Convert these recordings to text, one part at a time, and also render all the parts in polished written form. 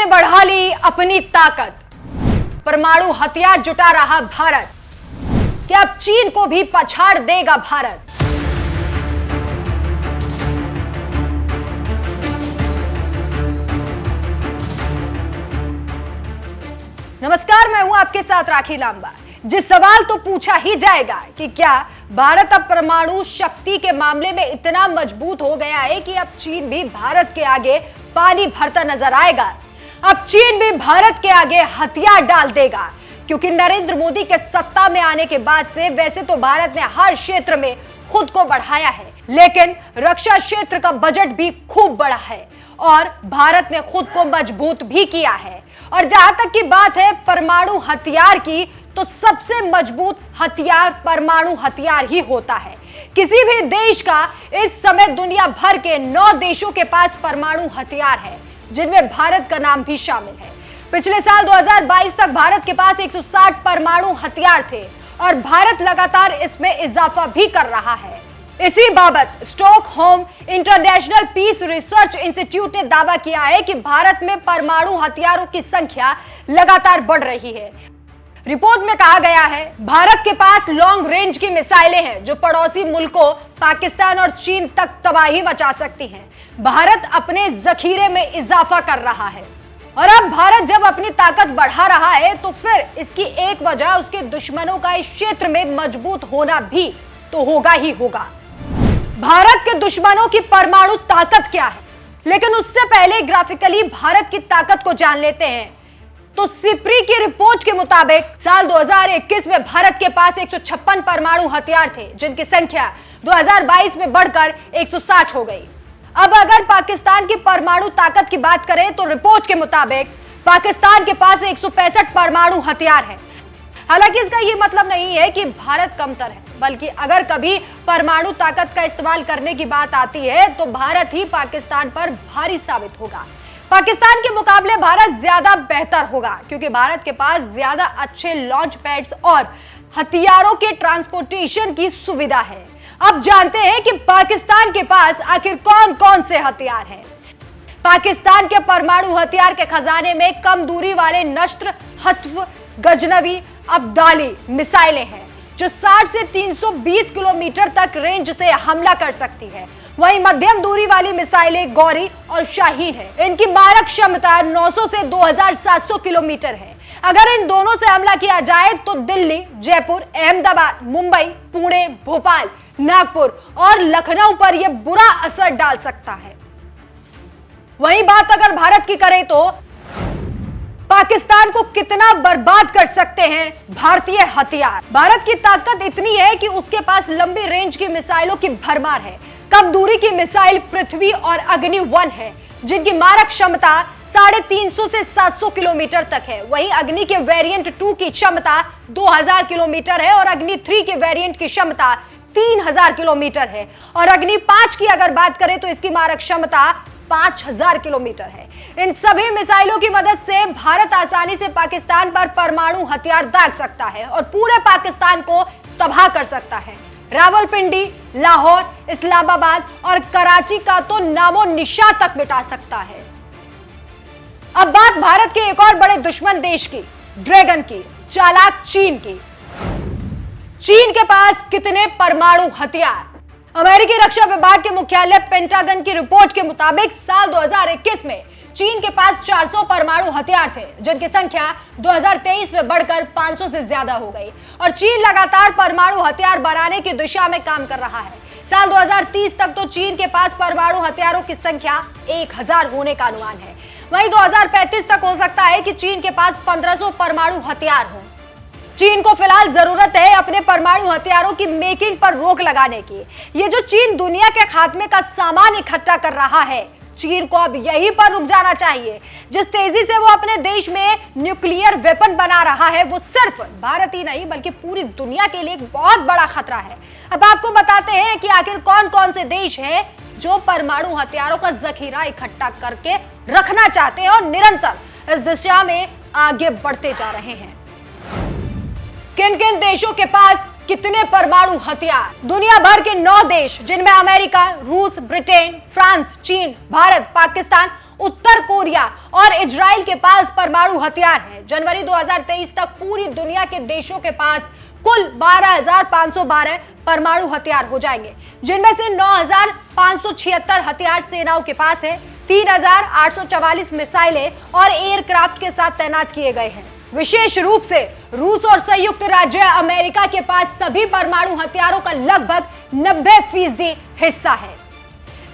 ने बढ़ा ली अपनी ताकत, परमाणु हथियार जुटा रहा भारत। क्या अब चीन को भी पछाड़ देगा भारत? नमस्कार, मैं हूं आपके साथ राखी लांबा। जिस सवाल तो पूछा ही जाएगा कि क्या भारत अब परमाणु शक्ति के मामले में इतना मजबूत हो गया है कि अब चीन भी भारत के आगे पानी भरता नजर आएगा। अब चीन भी भारत के आगे हथियार डाल देगा, क्योंकि नरेंद्र मोदी के सत्ता में आने के बाद से वैसे तो भारत ने हर क्षेत्र में खुद को बढ़ाया है, लेकिन रक्षा क्षेत्र का बजट भी खूब बढ़ा है और भारत ने खुद को मजबूत भी किया है। और जहां तक की बात है परमाणु हथियार की, तो सबसे मजबूत हथियार परमाणु हथियार ही होता है। किसी भी देश का इस समय दुनिया भर के 9 देशों के पास परमाणु हथियार है, जिनमें भारत का नाम भी शामिल है। पिछले साल 2022 तक भारत के पास 160 परमाणु हथियार थे और भारत लगातार इसमें इजाफा भी कर रहा है। इसी बाबत Stockholm International Peace Research Institute ने दावा किया है कि भारत में परमाणु हथियारों की संख्या लगातार बढ़ रही है। रिपोर्ट में कहा गया है भारत के पास लॉन्ग रेंज की मिसाइलें हैं जो पड़ोसी मुल्कों पाकिस्तान और चीन तक तबाही मचा सकती हैं। भारत अपने जखीरे में इजाफा कर रहा है और अब भारत जब अपनी ताकत बढ़ा रहा है तो फिर इसकी एक वजह उसके दुश्मनों का इस क्षेत्र में मजबूत होना भी तो होगा ही होगा। भारत के दुश्मनों की परमाणु ताकत क्या है, लेकिन उससे पहले ग्राफिकली भारत की ताकत को जान लेते हैं। तो सिप्री की रिपोर्ट के मुताबिक साल 2021 में भारत के पास 156 परमाणु हथियार थे, जिनकी संख्या 2022 में बढ़कर 160 हो गई। अब अगर पाकिस्तान की परमाणु ताकत की बात करें तो रिपोर्ट के मुताबिक पाकिस्तान के पास 165 परमाणु हथियार है। हालांकि इसका यह मतलब नहीं है कि भारत कमतर है, बल्कि अगर कभी परमाणु ताकत का इस्तेमाल करने की बात आती है तो भारत ही पाकिस्तान पर भारी साबित होगा। पाकिस्तान के मुकाबले भारत ज्यादा बेहतर होगा, क्योंकि भारत के पास ज्यादा अच्छे लॉन्च पैड्स और हथियारों के ट्रांसपोर्टेशन की सुविधा है। अब जानते हैं कि पाकिस्तान के पास आखिर कौन कौन से हथियार हैं। पाकिस्तान के परमाणु हथियार के खजाने में कम दूरी वाले नस्त्र, हत्व, गजनवी, अब्दाली मिसाइलें हैं जो 60 से 320 किलोमीटर तक रेंज से हमला कर सकती है। वहीं मध्यम दूरी वाली मिसाइलें गौरी और शाहीन है। इनकी मारक क्षमता 900 से 2700 किलोमीटर है। अगर इन दोनों से हमला किया जाए तो दिल्ली, जयपुर, अहमदाबाद, मुंबई, पुणे, भोपाल, नागपुर और लखनऊ पर यह बुरा असर डाल सकता है। वहीं बात अगर भारत की करें तो पाकिस्तान को कितना बर्बाद कर सकते हैं भारतीय हथियार। भारत की ताकत इतनी है कि उसके पास लंबी रेंज की मिसाइलों की भरमार है। कम दूरी की मिसाइल पृथ्वी और अग्नि 1 है, जिनकी मारक क्षमता 350 से 700 किलोमीटर तक है। वहीं अग्नि के वेरिएंट 2 की क्षमता 2000 किलोमीटर है और अग्नि 3 के वेरिएंट की क्षमता 3000 किलोमीटर है। और अग्नि 5 की अगर बात करें तो इसकी मारक क्षमता 5000 किलोमीटर है। इन सभी मिसाइलों की मदद से भारत आसानी से पाकिस्तान पर परमाणु हथियार दाग सकता है और पूरे पाकिस्तान को तबाह कर सकता है। रावलपिंडी, लाहौर, इस्लामाबाद और कराची का तो नामो निशान तक मिटा सकता है। अब बात भारत के एक और बड़े दुश्मन देश की, ड्रैगन की, चालाक चीन की। चीन के पास कितने परमाणु हथियार? अमेरिकी रक्षा विभाग के मुख्यालय पेंटागन की रिपोर्ट के मुताबिक साल 2021 में चीन के पास 400 परमाणु हथियार थे, जिनकी संख्या 2023 में बढ़कर 500 से ज्यादा हो गई। और चीन लगातार परमाणु हथियार बनाने की दिशा में काम कर रहा है। साल 2030 तक तो चीन के पास परमाणु हथियारों की संख्या 1000 होने का अनुमान है। वहीं 2035 तक हो सकता है कि चीन के पास 1500 परमाणु हथियार हों। चीन को फिलहाल जरूरत है अपने परमाणु हथियारों की मेकिंग पर रोक लगाने की। ये जो चीन दुनिया के खात्मे का सामान इकट्ठा कर रहा है, चीन को अब यहीं पर रुक जाना चाहिए। जिस तेजी से वो अपने देश में न्यूक्लियर वेपन बना रहा है, वो सिर्फ भारत ही नहीं बल्कि पूरी दुनिया के लिए एक बहुत बड़ा खतरा है। अब आपको बताते हैं कि आखिर कौन कौन से देश हैं जो परमाणु हथियारों का जखीरा इकट्ठा करके रखना चाहते हैं और निरंतर इस दिशा में आगे बढ़ते जा रहे हैं। किन किन देशों के पास कितने परमाणु हथियार? दुनिया भर के 9 देश, जिनमें अमेरिका, रूस, ब्रिटेन, फ्रांस, चीन, भारत, पाकिस्तान उत्तर कोरिया और इजराइल के पास परमाणु हथियार है। जनवरी 2023 तक पूरी दुनिया के देशों के पास कुल 12,512 परमाणु हथियार हो जाएंगे, जिनमें से 9,576 हथियार सेनाओं के पास है। 3,844 मिसाइलें और एयरक्राफ्ट के साथ तैनात किए गए हैं। विशेष रूप से रूस और संयुक्त राज्य अमेरिका के पास सभी परमाणु हथियारों का लगभग 90% हिस्सा है।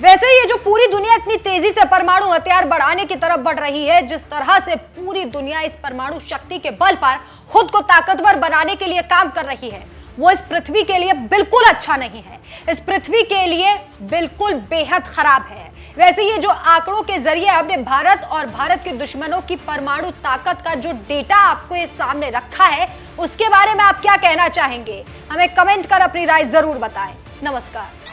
वैसे ये जो पूरी दुनिया इतनी तेजी से परमाणु हथियार बढ़ाने की तरफ बढ़ रही है, जिस तरह से पूरी दुनिया इस परमाणु शक्ति के बल पर खुद को ताकतवर बनाने के लिए काम कर रही है, वो इस पृथ्वी के लिए बिल्कुल अच्छा नहीं है। इस पृथ्वी के लिए बिल्कुल बेहद खराब है। वैसे ये जो आंकड़ों के जरिए हमने भारत और भारत के दुश्मनों की परमाणु ताकत का जो डेटा आपको ये सामने रखा है, उसके बारे में आप क्या कहना चाहेंगे? हमें कमेंट कर अपनी राय जरूर बताएं। नमस्कार।